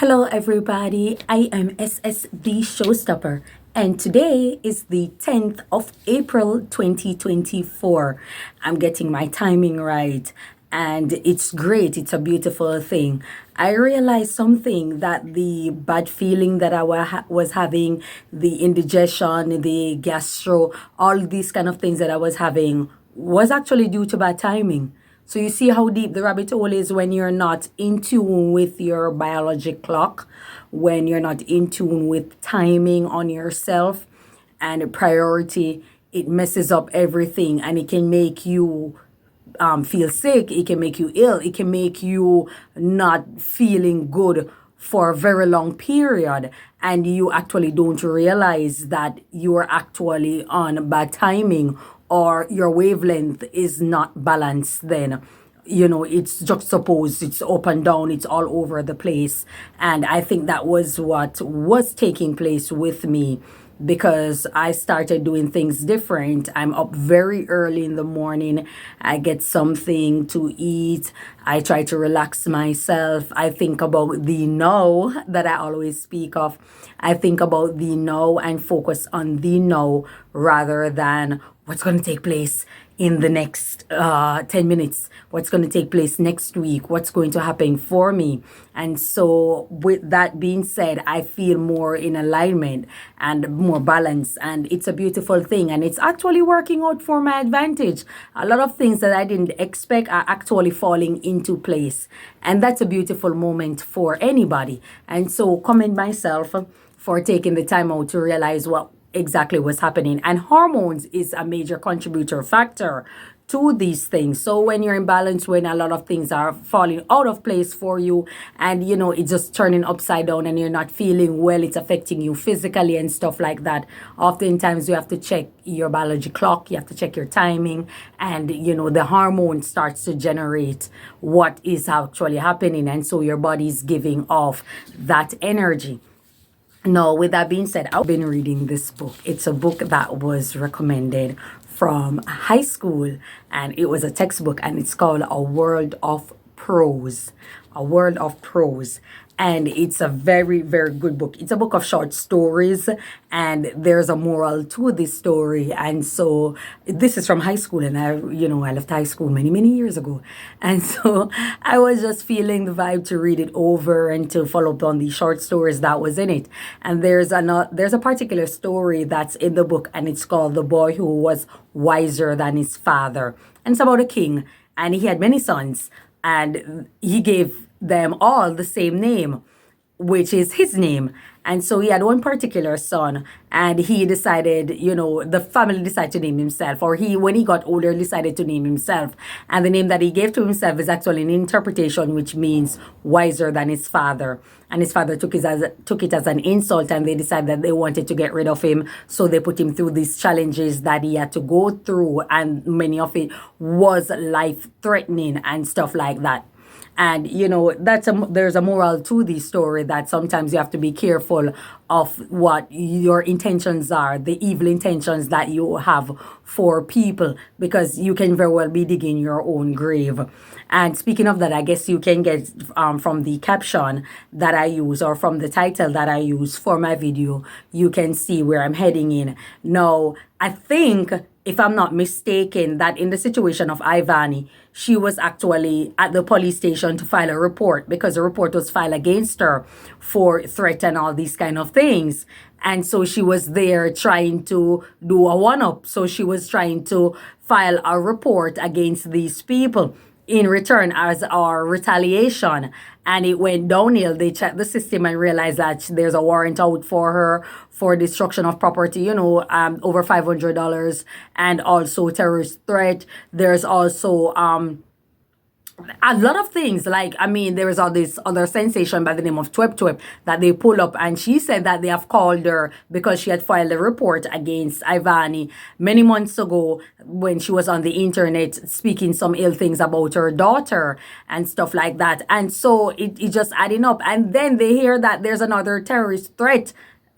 Hello, everybody. I am SSB Showstopper, and today is the 10th of April 2024. I'm getting my timing right, and it's great. It's a beautiful thing. I realized something that the bad feeling that I was having, the indigestion, the gastro, all these kind of things that I was having was actually due to bad timing. So you see how deep the rabbit hole is when you're not in tune with your biologic clock, when you're not in tune with timing on yourself and priority. It messes up everything, and it can make you feel sick. It can make you ill. It can make you not feeling good for a very long period, and you actually don't realize that you are actually on bad timing, or your wavelength is not balanced. Then it's juxtaposed, it's up and down, it's all over the place. And I think that was what was taking place with me, because I started doing things different. I'm up very early in the morning. I get something to eat. I try to relax myself. I think about the now that I always speak of. I think about the now and focus on the now rather than what's going to take place in the next 10 minutes, what's going to take place next week, what's going to happen for me. And so with that being said, I feel more in alignment and more balanced, and it's a beautiful thing, and it's actually working out for my advantage. A lot of things that I didn't expect are actually falling into place, and that's a beautiful moment for anybody. And so commend myself for taking the time out to realize what exactly what's happening. And hormones is a major contributor factor to these things. So when you're in balance, when a lot of things are falling out of place for you, and it's just turning upside down, and you're not feeling well, it's affecting you physically and stuff like that, oftentimes you have to check your biology clock, you have to check your timing, and the hormone starts to generate what is actually happening, and so your body's giving off that energy. Now, with that being said, I've been reading this book. It's a book that was recommended from high school, and it was a textbook, and it's called A World of Prose. A World of Prose. And it's a very, very good book. It's a book of short stories, and there's a moral to this story. And so this is from high school, and I left high school many, many years ago. And so I was just feeling the vibe to read it over and to follow up on the short stories that was in it. And there's a particular story that's in the book, and it's called The Boy Who Was Wiser Than His Father. And it's about a king, and he had many sons, and he gave them all the same name, which is his name. And so he had one particular son, and he decided, the family decided to name himself, or when he got older, decided to name himself. And the name that he gave to himself is actually an interpretation, which means wiser than his father. And his father took it as an insult, and they decided that they wanted to get rid of him. So they put him through these challenges that he had to go through, and many of it was life-threatening and stuff like that. And there's a moral to the story, that sometimes you have to be careful of what your intentions are, the evil intentions that you have for people, because you can very well be digging your own grave. And speaking of that, I guess you can get from the caption that I use, or from the title that I use for my video, you can see where I'm heading in. Now, I think, if I'm not mistaken, that in the situation of Ivany, she was actually at the police station to file a report, because a report was filed against her for threat and all these kind of things. And so she was there trying to do a one-up. So she was trying to file a report against these people in return as our retaliation. And it went downhill. They checked the system and realized that there's a warrant out for her for destruction of property, over $500, and also terrorist threat. There's also a lot of things. There was all this other sensation by the name of Twip Twip that they pull up, and she said that they have called her because she had filed a report against Ivany many months ago, when she was on the internet speaking some ill things about her daughter and stuff like that. And so it just adding up. And then they hear that there's another terrorist threat,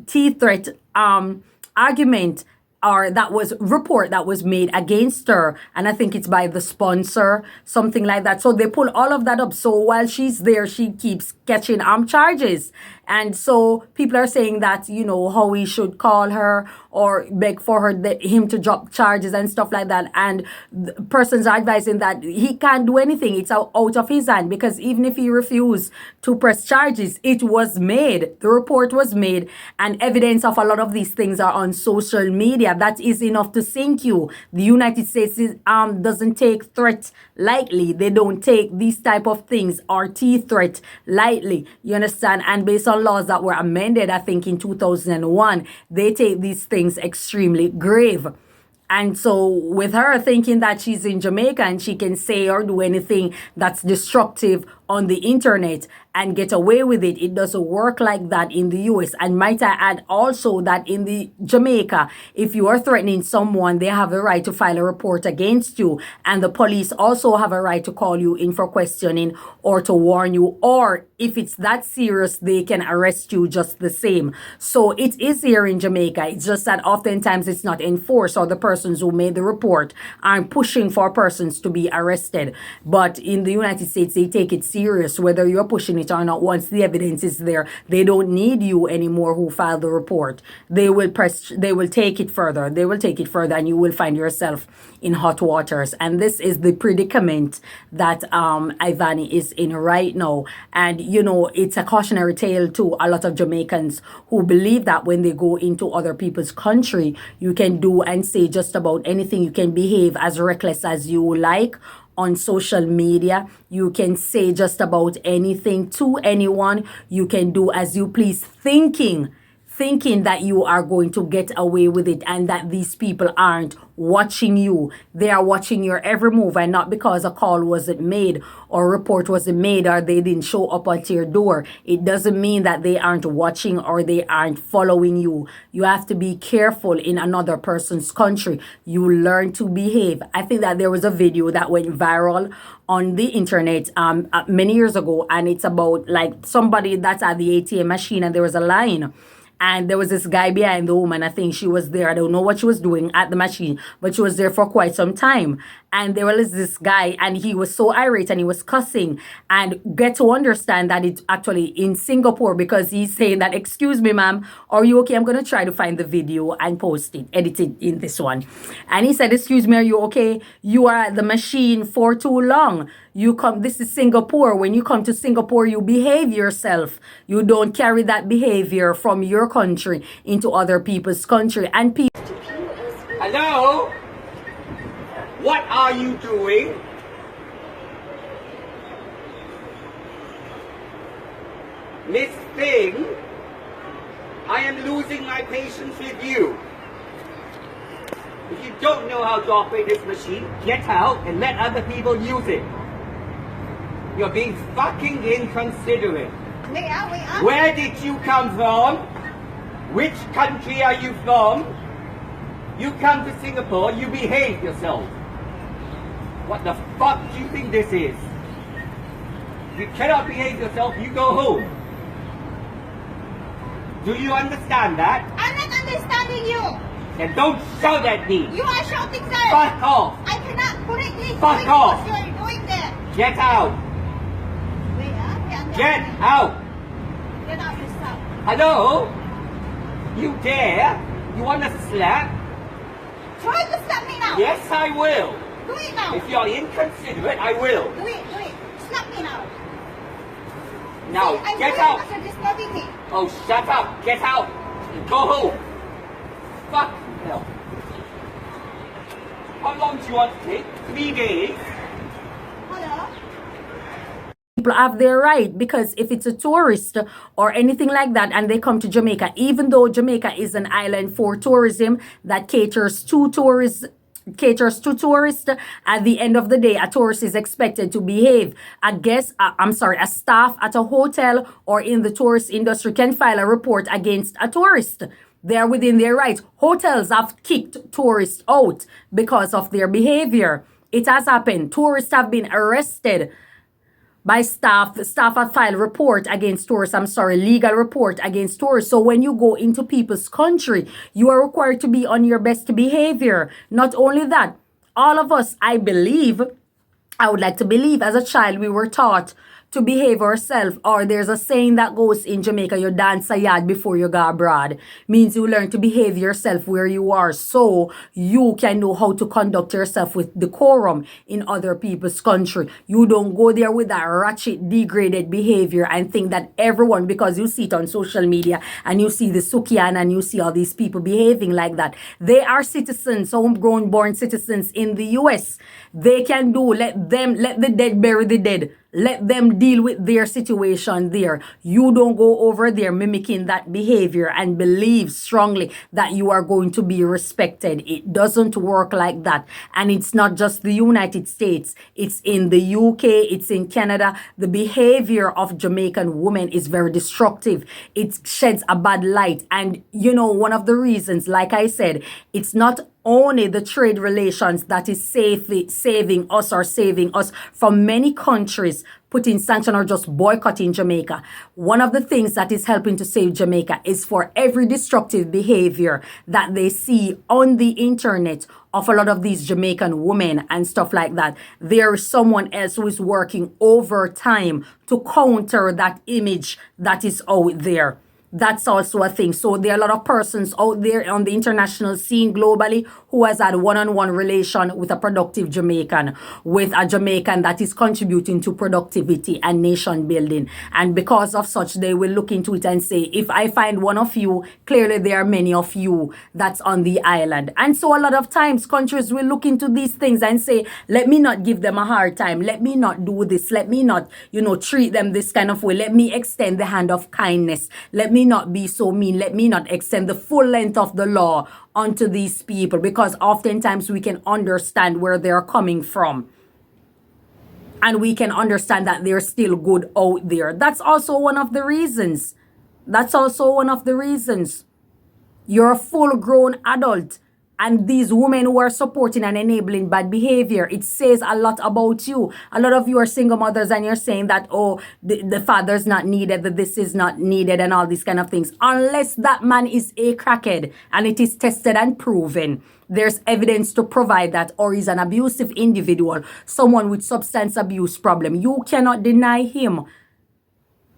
T-threat argument, or that was report that was made against her, and I think it's by the sponsor, something like that. So they pull all of that up. So while she's there, she keeps catching charges. And so people are saying that, how we should call her or beg for him to drop charges and stuff like that. And the persons are advising that he can't do anything. It's out of his hand, because even if he refused to press charges, it was made. The report was made, and evidence of a lot of these things are on social media. That is enough to sink you. The United States doesn't take threats lightly. They don't take these type of things, RT threat, lightly. You understand? And based on laws that were amended, I think in 2001, they take these things extremely grave. And so with her thinking that she's in Jamaica and she can say or do anything that's destructive on the internet and get away with it, it doesn't work like that in the US. And might I add also that in the Jamaica, if you are threatening someone, they have a right to file a report against you. And the police also have a right to call you in for questioning or to warn you. Or if it's that serious, they can arrest you just the same. So it is here in Jamaica. It's just that oftentimes it's not enforced, or the persons who made the report aren't pushing for persons to be arrested. But in the United States, they take it serious, whether you're pushing it or not. Once the evidence is there, they don't need you anymore who filed the report. They will take it further, and you will find yourself in hot waters. And this is the predicament that Ivany is in right now. And it's a cautionary tale to a lot of Jamaicans who believe that when they go into other people's country, you can do and say just about anything. You can behave as reckless as you like on social media. You can say just about anything to anyone. You can do as you please, thinking that you are going to get away with it, and that these people aren't watching you. They are watching your every move, and not because a call wasn't made or a report wasn't made or they didn't show up at your door. It doesn't mean that they aren't watching or they aren't following you. You have to be careful in another person's country. You learn to behave. I think that there was a video that went viral on the internet many years ago, and it's about like somebody that's at the ATM machine, and there was a line. And there was this guy behind the woman. I think she was there. I don't know what she was doing at the machine, but she was there for quite some time. And there was this guy, and he was so irate and he was cussing. And get to understand that it's actually in Singapore, because he's saying that, "Excuse me, ma'am, are you okay? I'm going to try to find the video and post it, edit it in this one." And he said, "Excuse me, are you okay? You are at the machine for too long. This is Singapore. When you come to Singapore, you behave yourself. You don't carry that behavior from your country into other people's country." And people. Hello? What are you doing? Miss Thing, I am losing my patience with you. If you don't know how to operate this machine, get out and let other people use it. You're being fucking inconsiderate. Where did you come from? Which country are you from? You come to Singapore, you behave yourself. What the fuck do you think this is? If you cannot behave yourself, you go home. Do you understand that? I'm not understanding you. Then don't shout at me. You are shouting, sir. Fuck off. I cannot correctly Fuck off. what you're doing there. Get out. Get out. Get out yourself. Hello? You dare? You want to slap? Try to slap me now. Yes, I will. Do it now. If you're inconsiderate, I will. Do it. Slap me now. Now, See, get I'm out. sorry you're disturbing me. Oh, shut up. Get out. Go home. Fuck hell. How long do you want to take? 3 days? Hello? People have their right, because if it's a tourist or anything like that and they come to Jamaica, even though Jamaica is an island for tourism that caters to tourists, at the end of the day, a tourist is expected to behave. A staff at a hotel or in the tourist industry can file a report against a tourist. They are within their rights. Hotels have kicked tourists out because of their behavior. It has happened. Tourists have been arrested by staff. Staff have filed report against tourists. Legal report against tourists. So when you go into people's country, you are required to be on your best behavior. Not only that, all of us, I would like to believe, as a child, we were taught to behave ourselves. Or there's a saying that goes in Jamaica, you dance a yard before you go abroad. Means you learn to behave yourself where you are so you can know how to conduct yourself with decorum in other people's country. You don't go there with that ratchet, degraded behavior and think that everyone, because you see it on social media and you see the Sukian and you see all these people behaving like that. They are citizens, homegrown born citizens in the US. They can do, let the dead bury the dead. Let them deal with their situation there. You don't go over there mimicking that behavior and believe strongly that you are going to be respected. It doesn't work like that. And it's not just the United States. It's in the UK. It's in Canada. The behavior of Jamaican women is very destructive. It sheds a bad light. And you know, one of the reasons, like I said, it's not only the trade relations that is saving us from many countries putting sanction or just boycotting Jamaica. One of the things that is helping to save Jamaica is for every destructive behavior that they see on the internet of a lot of these Jamaican women and stuff like that. There is someone else who is working overtime to counter that image that is out there. That's also a thing. So there are a lot of persons out there on the international scene globally who has had one-on-one relation with a productive Jamaican, with a Jamaican that is contributing to productivity and nation building. And because of such, they will look into it and say, if I find one of you, clearly there are many of you that's on the island. And so a lot of times countries will look into these things and say, let me not give them a hard time. Let me not do this. Let me not, treat them this kind of way. Let me extend the hand of kindness. Let me not be so mean. Let me not extend the full length of the law onto these people, because oftentimes we can understand where they're coming from. And we can understand that they're still good out there. That's also one of the reasons. You're a full-grown adult. And these women who are supporting and enabling bad behavior, it says a lot about you. A lot of you are single mothers and you're saying that, oh, the father's not needed, that this is not needed and all these kind of things. Unless that man is a crackhead and it is tested and proven, there's evidence to provide that, or is an abusive individual, someone with substance abuse problem. You cannot deny him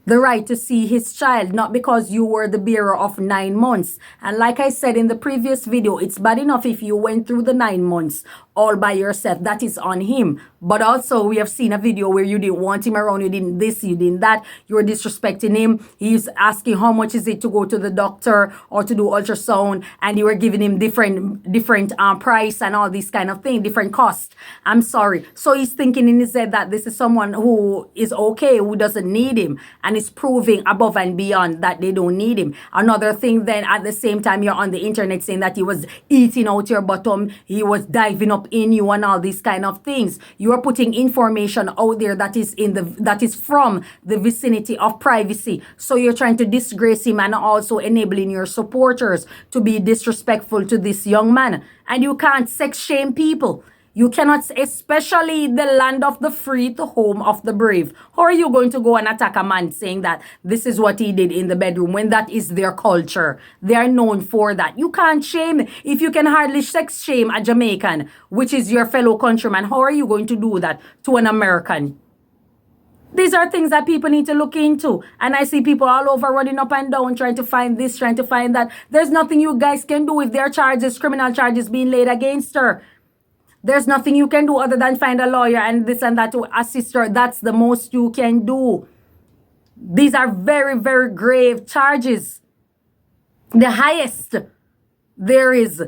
the right to see his child, not because you were the bearer of 9 months. And like I said in the previous video, it's bad enough if you went through the 9 months all by yourself. That is on him. But also we have seen a video where you didn't want him around, you didn't this, you didn't that, you were disrespecting him. He's asking how much is it to go to the doctor or to do ultrasound, and you were giving him different price and all these kind of things, different cost. I'm sorry. So he's thinking in his head that this is someone who is okay, who doesn't need him, and is proving above and beyond that they don't need him. Another thing, then at the same time you're on the internet saying that he was eating out your bottom, he was diving up in you and all these kind of things. You are putting information out there that is from the vicinity of privacy. So you're trying to disgrace him and also enabling your supporters to be disrespectful to this young man. And you can't sex shame people. You cannot, especially the land of the free, the home of the brave. How are you going to go and attack a man saying that this is what he did in the bedroom when that is their culture? They are known for that. You can't shame. If you can hardly sex shame a Jamaican, which is your fellow countryman, how are you going to do that to an American? These are things that people need to look into. And I see people all over running up and down trying to find this, trying to find that. There's nothing you guys can do if there are charges, criminal charges being laid against her. There's nothing you can do other than find a lawyer and this and that to assist her. That's the most you can do. These are very, very grave charges. The highest there is.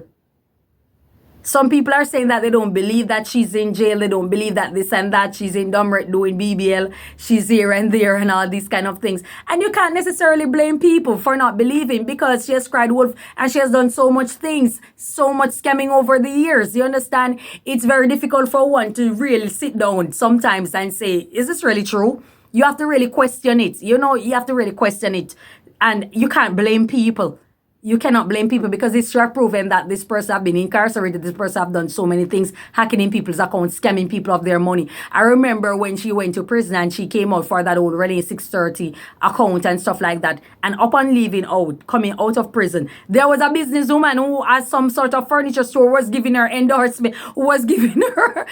Some people are saying that they don't believe that she's in jail. They don't believe that this and that. She's in Dumret doing BBL. She's here and there and all these kind of things. And you can't necessarily blame people for not believing, because she has cried wolf and she has done so much things, so much scamming over the years. You understand? It's very difficult for one to really sit down sometimes and say, is this really true? You have to really question it. You have to really question it. And you can't blame people. You cannot blame people because it's proven that this person have been incarcerated. This person have done so many things, hacking in people's accounts, scamming people of their money. I remember when she went to prison and she came out for that old Renee 630 account and stuff like that. And upon leaving out, coming out of prison, there was a businesswoman who had some sort of furniture store, was giving her endorsement, who was giving her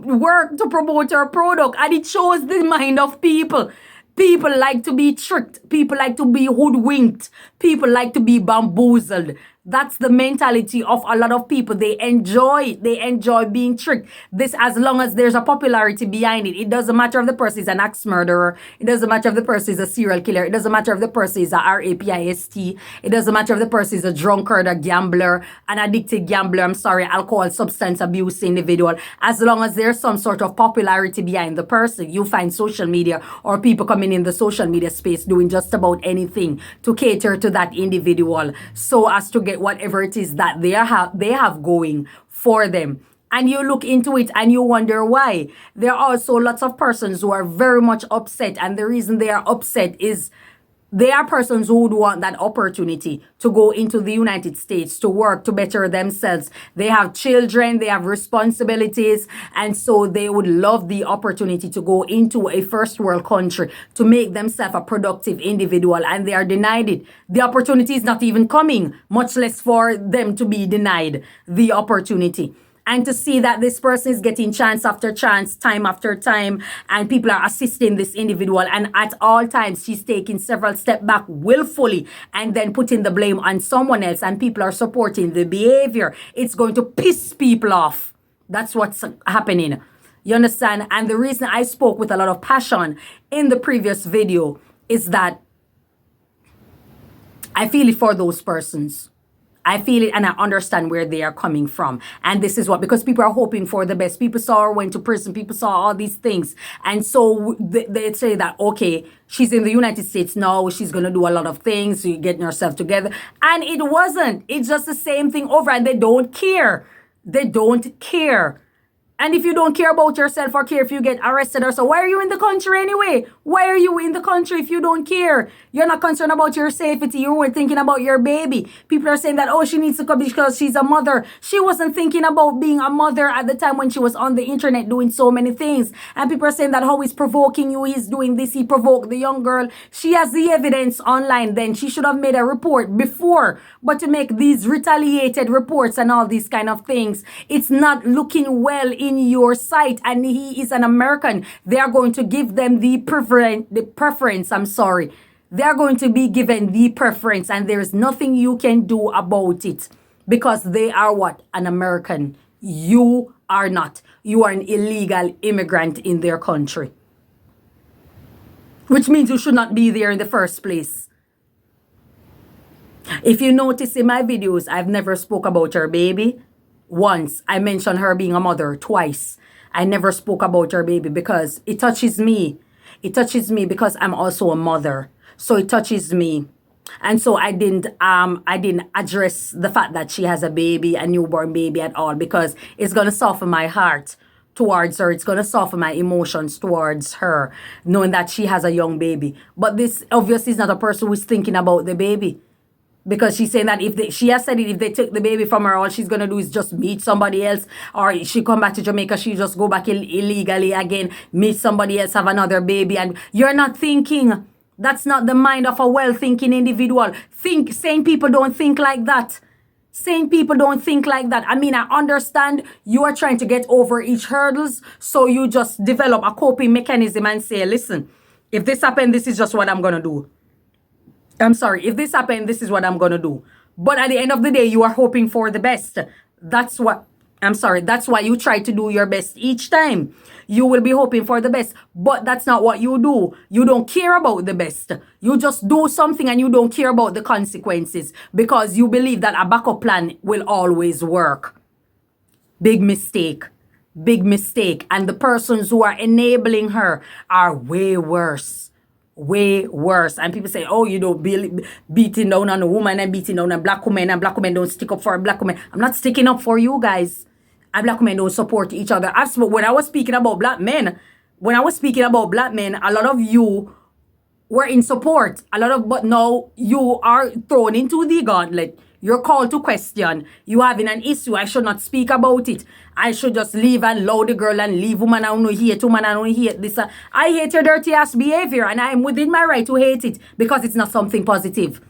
work to promote her product. And it shows the mind of people. People like to be tricked. People like to be hoodwinked. People like to be bamboozled. That's the mentality of a lot of people. They enjoy being tricked. This, as long as there's a popularity behind it. It doesn't matter if the person is an axe murderer. It doesn't matter if the person is a serial killer. It doesn't matter if the person is a rapist. It doesn't matter if the person is a drunkard, a gambler, an addicted gambler, alcohol, substance abuse individual. As long as there's some sort of popularity behind the person, you find social media or people coming in the social media space doing just about anything to cater to that individual so as to get whatever it is that they have going for them. And you look into it and you wonder why. There are also lots of persons who are very much upset, and the reason they are upset is they are persons who would want that opportunity to go into the United States to work, to better themselves. They have children, they have responsibilities, and so they would love the opportunity to go into a first world country to make themselves a productive individual, and they are denied it. The opportunity is not even coming, much less for them to be denied the opportunity. And to see that this person is getting chance after chance, time after time, and people are assisting this individual, and at all times she's taking several steps back willfully and then putting the blame on someone else, and people are supporting the behavior. It's going to piss people off. That's what's happening. You understand? And the reason I spoke with a lot of passion in the previous video is that I feel it for those persons. I feel it and I understand where they are coming from. And this is what, because people are hoping for the best. People saw her went to prison. People saw all these things. And so they say that, okay, she's in the United States now. She's going to do a lot of things. She's getting herself together. And it wasn't. It's just the same thing over. And they don't care. They don't care. And if you don't care about yourself or care if you get arrested or so, why are you in the country anyway? Why are you in the country if you don't care? You're not concerned about your safety. You weren't thinking about your baby. People are saying that, oh, she needs to come because she's a mother. She wasn't thinking about being a mother at the time when she was on the internet doing so many things. And people are saying that, oh, he's provoking you. He's doing this. He provoked the young girl. She has the evidence online. Then she should have made a report before. But to make these retaliated reports and all these kind of things, it's not looking well in your sight. And he is an American. They are going to give them the preference. They are going to be given the preference, and there is nothing you can do about it because they are what? An American. You are not. You are an illegal immigrant in their country, which means you should not be there in the first place. If you notice in my videos, I've never spoke about her baby. Once I mentioned her being a mother, twice. I never spoke about her baby because it touches me. It touches me because I'm also a mother. So it touches me. And so I didn't address the fact that she has a baby, a newborn baby at all, because it's going to soften my heart towards her. It's going to soften my emotions towards her, knowing that she has a young baby. But this obviously is not a person who's thinking about the baby. Because she's saying that she has said it, if they took the baby from her, all she's going to do is just meet somebody else. Or she come back to Jamaica, she just go back illegally again, meet somebody else, have another baby. And you're not thinking. That's not the mind of a well-thinking individual. Sane people don't think like that. Sane people don't think like that. I mean, I understand you are trying to get over each hurdles. So you just develop a coping mechanism and say, listen, if this happened, this is just what I'm going to do. If this happened, this is what I'm going to do. But at the end of the day, you are hoping for the best. That's why you try to do your best each time. You will be hoping for the best. But that's not what you do. You don't care about the best. You just do something and you don't care about the consequences because you believe that a backup plan will always work. Big mistake. Big mistake. And the persons who are enabling her are way worse. Way worse. And people say, oh, you know, beating down on a woman and beating down on black women, and black women don't stick up for a black woman. I'm not sticking up for you guys. And black women don't support each other. When I was speaking about black men, a lot of you were in support. But now you are thrown into the gauntlet. You're called to question. You having an issue. I should not speak about it. I should just leave and allow the girl and leave woman. I don't hate woman. I don't hate this. I hate your dirty ass behavior, and I am within my right to hate it because it's not something positive.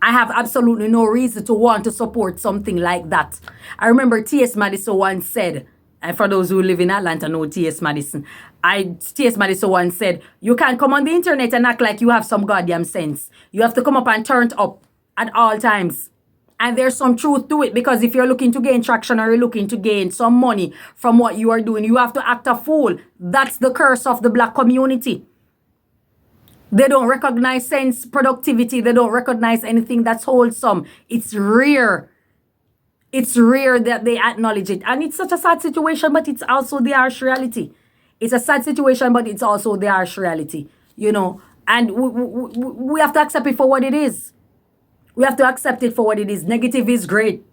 I have absolutely no reason to want to support something like that. I remember T.S. Madison once said, and for those who live in Atlanta know T.S. Madison, T.S. Madison once said, you can't come on the internet and act like you have some goddamn sense. You have to come up and turn it up at all times. And there's some truth to it, because if you're looking to gain traction or you're looking to gain some money from what you are doing, you have to act a fool. That's the curse of the black community. They don't recognize sense, productivity. They don't recognize anything that's wholesome. It's rare. It's rare that they acknowledge it. And it's such a sad situation, but it's also the harsh reality. It's a sad situation, but it's also the harsh reality, you know. And we have to accept it for what it is. We have to accept it for what it is. Negative is great.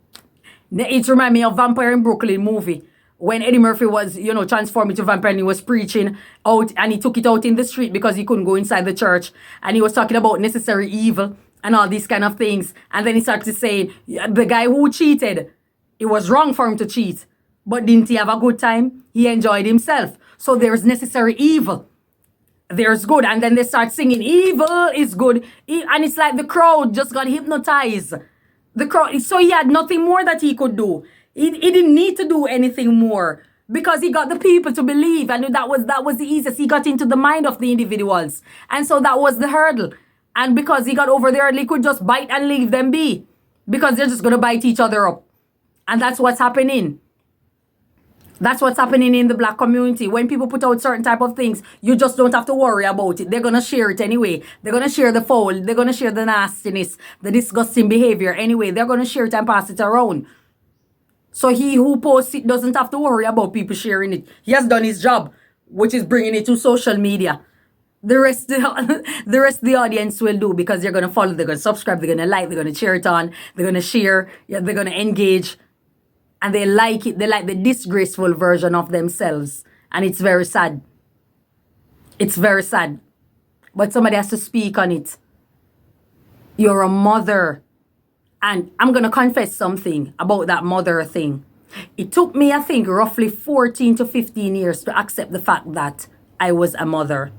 It reminds me of Vampire in Brooklyn movie. When Eddie Murphy was, you know, transformed into vampire and he was preaching out and he took it out in the street because he couldn't go inside the church. And he was talking about necessary evil and all these kind of things. And then he started to say, the guy who cheated, it was wrong for him to cheat. But didn't he have a good time? He enjoyed himself. So there's necessary evil. There's good. And then they start singing, evil is good. And it's like the crowd just got hypnotized. The crowd, so he had nothing more that he could do. He didn't need to do anything more because he got the people to believe, and that was the easiest. He got into the mind of the individuals, and so that was the hurdle. And because he got over the hurdle, he could just bite and leave them be because they're just going to bite each other up. And that's what's happening. That's what's happening in the black community. When people put out certain type of things, you just don't have to worry about it. They're going to share it anyway. They're going to share the foul. They're going to share the nastiness, the disgusting behavior anyway. They're going to share it and pass it around. So he who posts it doesn't have to worry about people sharing it. He has done his job, which is bringing it to social media. The rest of the audience will do because they're going to follow, they're going to subscribe, they're going to like, they're going to cheer it on, they're going to share, they're going to engage. And they like it. They like the disgraceful version of themselves. And it's very sad. It's very sad. But somebody has to speak on it. You're a mother. And I'm going to confess something about that mother thing. It took me, I think, roughly 14 to 15 years to accept the fact that I was a mother.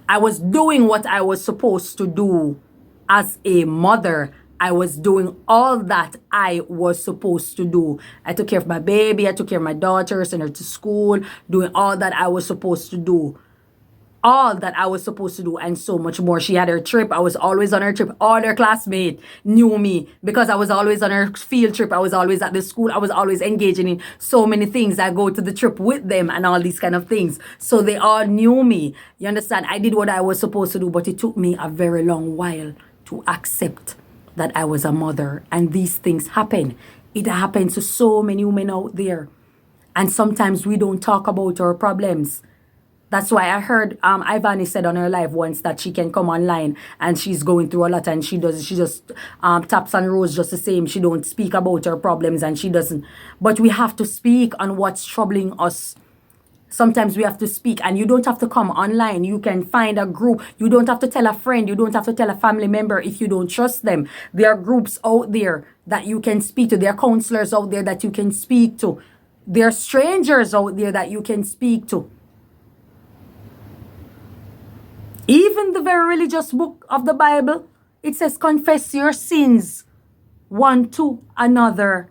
I was doing what I was supposed to do as a mother. I was doing all that I was supposed to do. I took care of my baby. I took care of my daughter, sent her to school, doing all that I was supposed to do. All that I was supposed to do and so much more. She had her trip. I was always on her trip. All her classmates knew me because I was always on her field trip. I was always at the school. I was always engaging in so many things. I go to the trip with them and all these kind of things. So they all knew me. You understand? I did what I was supposed to do, but it took me a very long while to accept that I was a mother. And these things happen. It happens to so many women out there. And sometimes we don't talk about our problems. That's why I heard Ivany said on her live once that she can come online and she's going through a lot and she just taps on rose just the same. She don't speak about her problems and she doesn't. But we have to speak on what's troubling us. Sometimes we have to speak, and you don't have to come online. You can find a group. You don't have to tell a friend. You don't have to tell a family member if you don't trust them. There are groups out there that you can speak to. There are counselors out there that you can speak to. There are strangers out there that you can speak to. Even the very religious book of the Bible, it says, confess your sins one to another.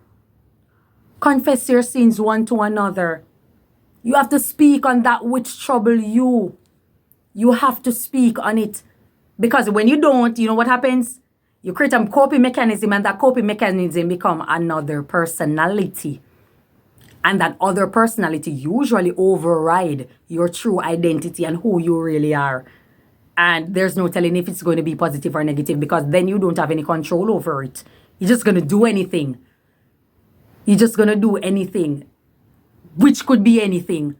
Confess your sins one to another. You have to speak on that which trouble you. You have to speak on it. Because when you don't, you know what happens? You create a coping mechanism, and that coping mechanism become another personality. And that other personality usually override your true identity and who you really are. And there's no telling if it's going to be positive or negative, because then you don't have any control over it. You're just going to do anything. You're just going to do anything, which could be anything.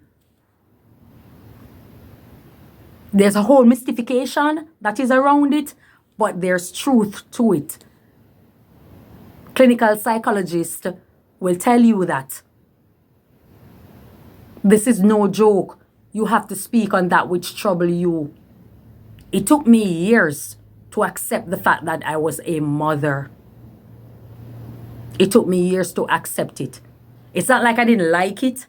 There's a whole mystification that is around it, but there's truth to it. Clinical psychologists will tell you that. This is no joke. You have to speak on that which trouble you. It took me years to accept the fact that I was a mother. It took me years to accept it. It's not like I didn't like it.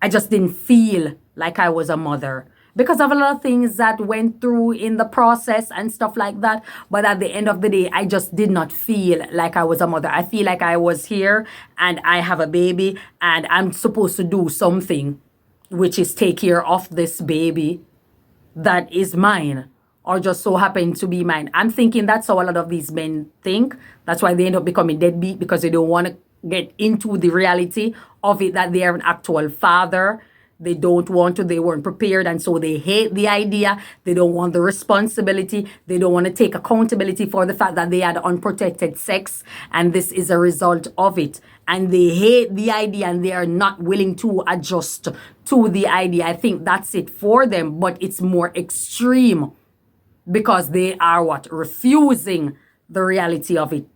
I just didn't feel like I was a mother because of a lot of things that went through in the process and stuff like that. But at the end of the day, I just did not feel like I was a mother. I feel like I was here and I have a baby and I'm supposed to do something, which is take care of this baby that is mine or just so happen to be mine. I'm thinking that's how a lot of these men think. That's why they end up becoming deadbeat, because they don't want to get into the reality of it, that they are an actual father. They don't want to, they weren't prepared, and so they hate the idea. They don't want the responsibility. They don't want to take accountability for the fact that they had unprotected sex, and this is a result of it. And they hate the idea and they are not willing to adjust to the idea. I think that's it for them, but it's more extreme because they are what? Refusing the reality of it.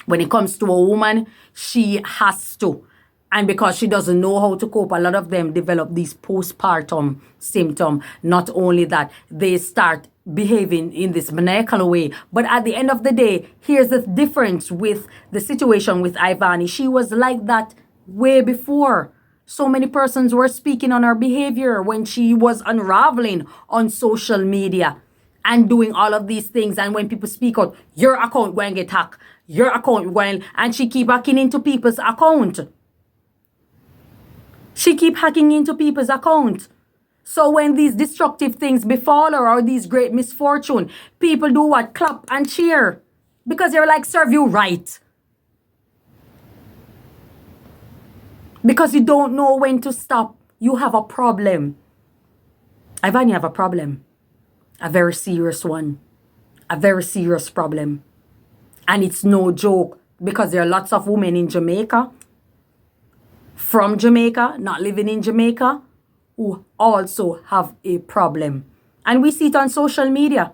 When it comes to a woman, she has to. And because she doesn't know how to cope, a lot of them develop these postpartum symptoms. Not only that, they start behaving in this maniacal way. But at the end of the day, here's the difference with the situation with Ivany. She was like that way before. So many persons were speaking on her behavior when she was unraveling on social media and doing all of these things. And when people speak out, your account going to get hacked, your account going, and she keep hacking into people's account. She keep hacking into people's account. So when these destructive things befall her or these great misfortune, people do what? Clap and cheer. Because they're like, serve you right. Because you don't know when to stop. You have a problem. Ivany have a problem. A very serious one. A very serious problem. And it's no joke, because there are lots of women in Jamaica, from Jamaica, not living in Jamaica, who also have a problem. And we see it on social media.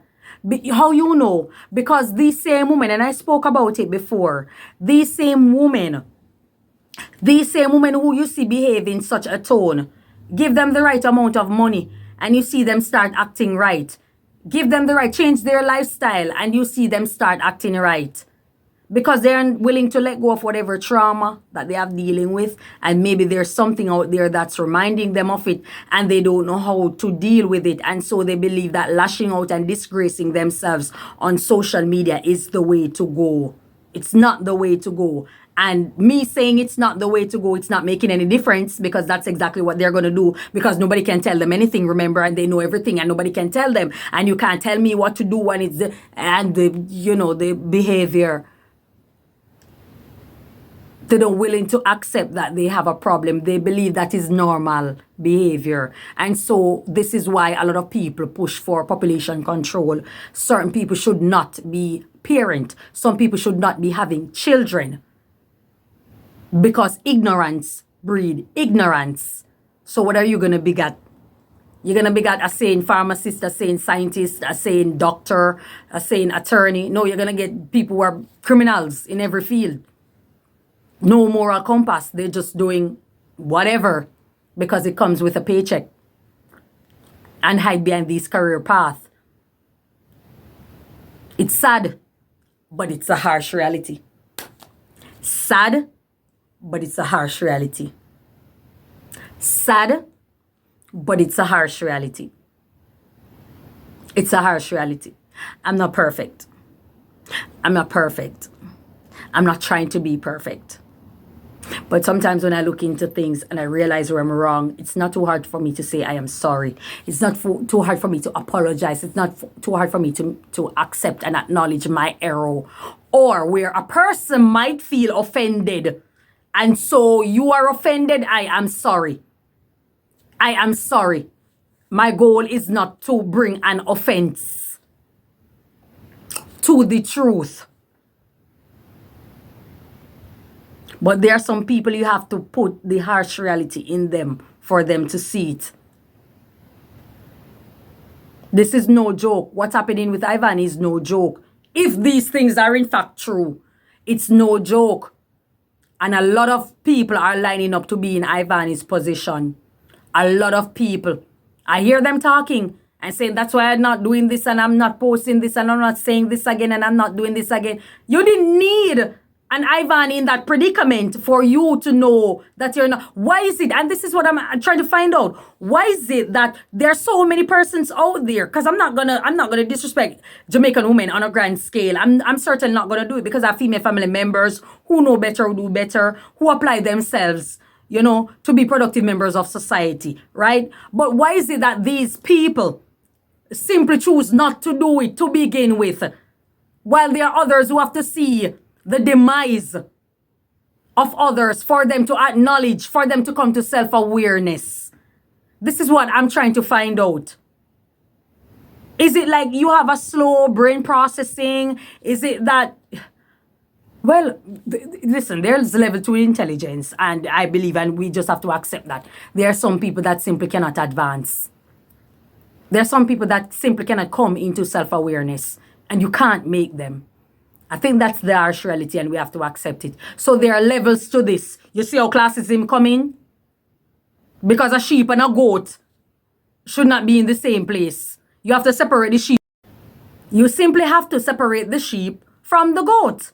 How you know? Because these same women, and I spoke about it before, these same women who you see behave in such a tone, give them the right amount of money and you see them start acting right. Give them the right, change their lifestyle, and you see them start acting right. Because they're willing to let go of whatever trauma that they have dealing with, and maybe there's something out there that's reminding them of it, and they don't know how to deal with it, and so they believe that lashing out and disgracing themselves on social media is the way to go. It's not the way to go. And me saying it's not the way to go, it's not making any difference, because that's exactly what they're going to do, because nobody can tell them anything, remember, and they know everything and nobody can tell them. And you can't tell me what to do when it's the behavior. They don't willing to accept that they have a problem. They believe that is normal behavior. And so this is why a lot of people push for population control. Certain people should not be parent. Some people should not be having children. Because ignorance breed ignorance. So what are you going to beget? You're going to beget a saying pharmacist, a saying scientist, a saying doctor, a saying attorney. No, you're going to get people who are criminals in every field. No moral compass. They're just doing whatever because it comes with a paycheck, and hide behind this career path. It's sad, but it's a harsh reality. Sad, but it's a harsh reality. Sad, but it's a harsh reality. It's a harsh reality. I'm not perfect. I'm not perfect. I'm not trying to be perfect. But sometimes when I look into things and I realize where I'm wrong, it's not too hard for me to say I am sorry. It's not too hard for me to apologize. It's not too hard for me to accept and acknowledge my error. Or where a person might feel offended, and so you are offended, I am sorry. I am sorry. My goal is not to bring an offense to the truth. But there are some people you have to put the harsh reality in them for them to see it. This is no joke. What's happening with Ivany is no joke. If these things are in fact true, it's no joke. And a lot of people are lining up to be in Ivany's position. A lot of people. I hear them talking and saying that's why I'm not doing this and I'm not posting this and I'm not saying this again and I'm not doing this again. You didn't need an Ivan in that predicament for you to know that you're not. Why is it? And this is what I'm trying to find out. Why is it that there are so many persons out there? Because I'm not gonna disrespect Jamaican women on a grand scale. I'm certainly not gonna do it because I have female family members who know better, who do better, who apply themselves, to be productive members of society, right? But why is it that these people simply choose not to do it to begin with, while there are others who have to see the demise of others for them to acknowledge, for them to come to self-awareness? This is what I'm trying to find out. Is it like you have a slow brain processing? Is it that, well, listen, there's level 2 intelligence, and I believe, and we just have to accept that. There are some people that simply cannot advance. There are some people that simply cannot come into self-awareness, and you can't make them. I think that's the harsh reality, and we have to accept it. So there are levels to this. You see how classism come in? Because a sheep and a goat should not be in the same place. You have to separate the sheep. You simply have to separate the sheep from the goat.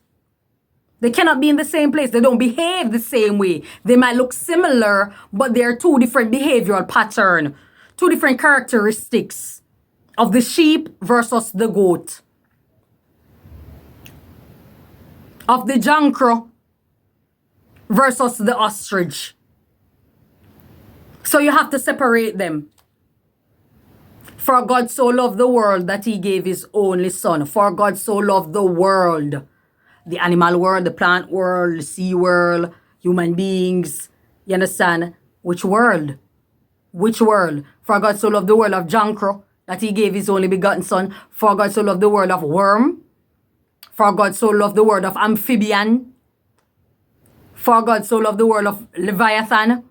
They cannot be in the same place. They don't behave the same way. They might look similar, but they are two different behavioral patterns, two different characteristics of the sheep versus the goat, of the jankro versus the ostrich. So you have to separate them. For God so loved the world that he gave his only son. For God so loved the world. The animal world, the plant world, the sea world, human beings. You understand? Which world? Which world? For God so loved the world of jankro that he gave his only begotten son. For God so loved the world of worm. For God so loved the world of amphibian. For God so loved the world of leviathan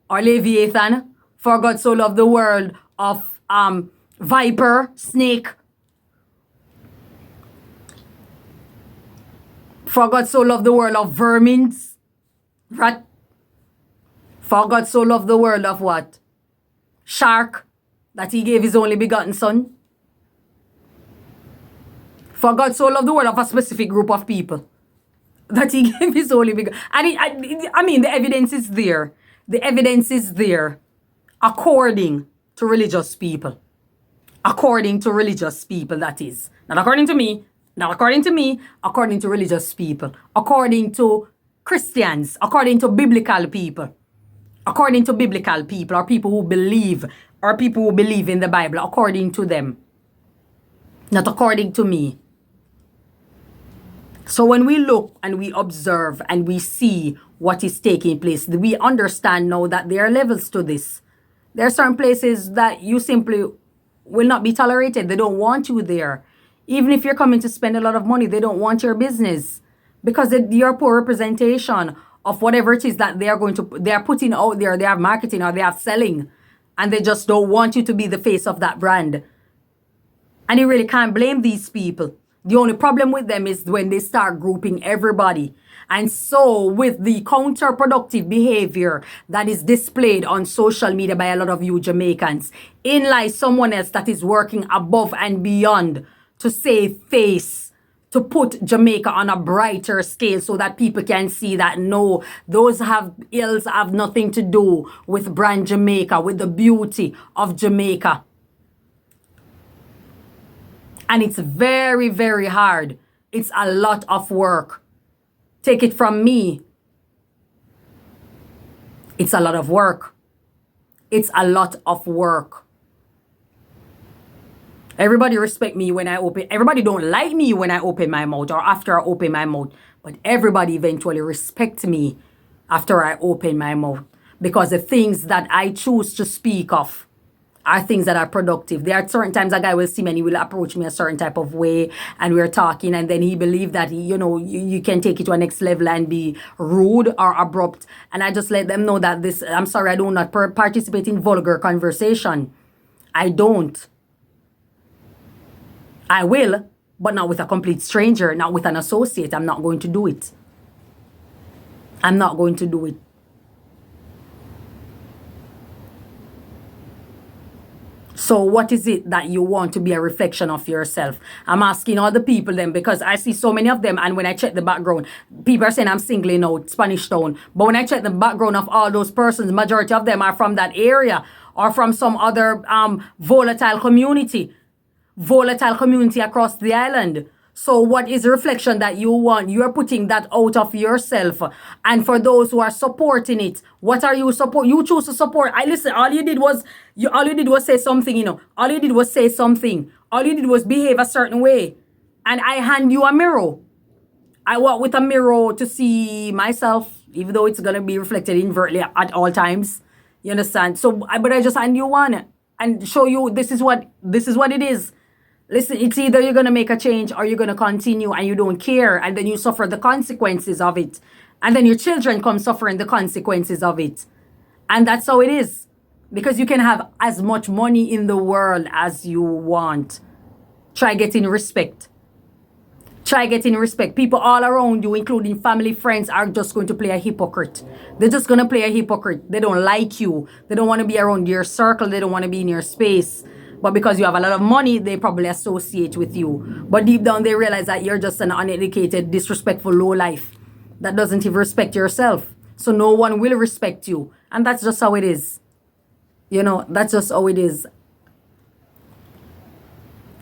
or leviathan. For God so loved the world of viper, snake. For God so loved the world of vermins, rat. For God so loved the world of what? Shark, that he gave his only begotten son. For God so loved the world of a specific group of people, that he gave his only begotten. I mean, the evidence is there. The evidence is there, according to religious people. According to religious people, that is. Not according to me. Not according to me, according to religious people, according to Christians, according to biblical people, according to biblical people, or people who believe, in the Bible, according to them, not according to me. So when we look and we observe and we see what is taking place, we understand now that there are levels to this. There are certain places that you simply will not be tolerated. They don't want you there. Even if you're coming to spend a lot of money, they don't want your business because you're poor representation of whatever it is that they are putting out there, they are marketing or they are selling, and they just don't want you to be the face of that brand. And you really can't blame these people. The only problem with them is when they start grouping everybody. And so with the counterproductive behavior that is displayed on social media by a lot of you Jamaicans, in lies someone else that is working above and beyond to save face, to put Jamaica on a brighter scale so that people can see that no, those ills have nothing to do with brand Jamaica, with the beauty of Jamaica. And it's very, very hard. It's a lot of work. Take it from me. It's a lot of work. It's a lot of work. Everybody respect me when I open. Everybody don't like me when I open my mouth or after I open my mouth. But everybody eventually respect me after I open my mouth. Because the things that I choose to speak of are things that are productive. There are certain times a guy will see me and he will approach me a certain type of way and we're talking and then he believes that, you can take it to a next level and be rude or abrupt. And I just let them know that I'm sorry, I do not participate in vulgar conversation. I don't. I will, but not with a complete stranger, not with an associate. I'm not going to do it. I'm not going to do it. So what is it that you want to be a reflection of yourself? I'm asking all the people then, because I see so many of them, and when I check the background, people are saying I'm singling out Spanish Town. But when I check the background of all those persons, majority of them are from that area or from some other volatile community across the island. So what is the reflection that you want? You're putting that out of yourself. And for those who are supporting it, what are you support? You choose to support. I listen, all you did was say something, All you did was say something. All you did was behave a certain way. And I hand you a mirror. I walk with a mirror to see myself, even though it's gonna be reflected invertly at all times. You understand? So but I just hand you one and show you this is what it is. Listen, it's either you're going to make a change or you're going to continue and you don't care, and then you suffer the consequences of it. And then your children come suffering the consequences of it. And that's how it is. Because you can have as much money in the world as you want. Try getting respect. People all around you, including family, friends, are just going to play a hypocrite. They're just going to play a hypocrite. They don't like you. They don't want to be around your circle. They don't want to be in your space. But because you have a lot of money, they probably associate with you. But deep down, they realize that you're just an uneducated, disrespectful lowlife that doesn't even respect yourself. So no one will respect you. And that's just how it is. That's just how it is.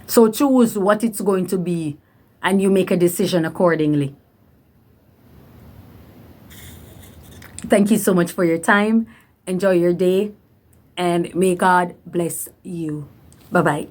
So choose what it's going to be and you make a decision accordingly. Thank you so much for your time. Enjoy your day. And may God bless you. Bye-bye.